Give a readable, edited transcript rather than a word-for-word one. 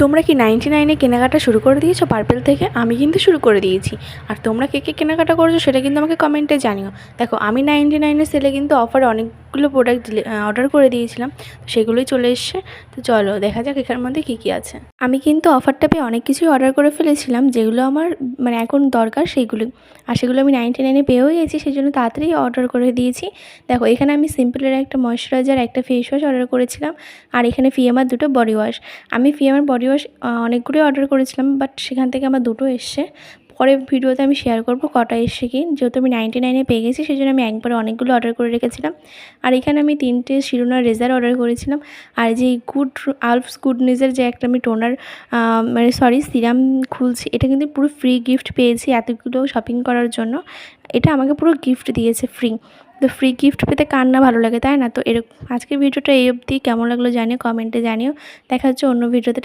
তোমরা কি 99 কেনাকাটা শুরু করে দিয়েছো পার্পেল থেকে? আমি কিন্তু শুরু করে দিয়েছি। আর তোমরা কে কেনাকাটা করেছো সেটা কিন্তু আমাকে কমেন্টে জানিও। দেখো, আমি 99 সেলে কিন্তু অফারে অনেকগুলো প্রোডাক্ট অর্ডার করে দিয়েছিলাম, তো সেগুলোই চলে এসছে। তো চলো দেখা যাক এখানের মধ্যে কী আছে। আমি কিন্তু অফারটা পেয়ে অনেক কিছুই অর্ডার করে ফেলেছিলাম, যেগুলো আমার মানে এখন দরকার সেইগুলো। আর সেগুলো আমি 99 পেয়েও গেছি, সেই জন্য তাড়াতাড়ি অর্ডার করে দিয়েছি। দেখো, এখানে আমি সিম্পলের একটা ময়েশ্চারাইজার, একটা ফেস ওয়াশ অর্ডার করেছিলাম। আর এখানে ফিএমার 2টো বডি ওয়াশ। আমি ফিএমার বডি ওয়াশ অনেকগুলোই অর্ডার করেছিলাম, বাট সেখান থেকে আমার 2টো এসছে। পরের ভিডিওতে আমি শেয়ার করব কটা এসছে কি। যেহেতু আমি 99 পেয়ে গেছি, সেই জন্য আমি একবারে অনেকগুলো অর্ডার করে রেখেছিলাম। আর এখানে আমি 3টে শিরোনার রেজার অর্ডার করেছিলাম। আর যে আলফস গুডনেসের যে একটা আমি টোনার মানে সিরাম খুলছি, এটা কিন্তু পুরো ফ্রি গিফট পেয়েছি এতগুলো শপিং করার জন্য। এটা আমাকে পুরো গিফট দিয়েছে ফ্রি। তো ফ্রি গিফট পেতে কার না ভালো লাগে, তাই না? তো এরকম আজকের ভিডিওটা এই অবধি। কেমন লাগলো জানিও, কমেন্টে জানিও। দেখা হচ্ছে অন্য ভিডিওতে।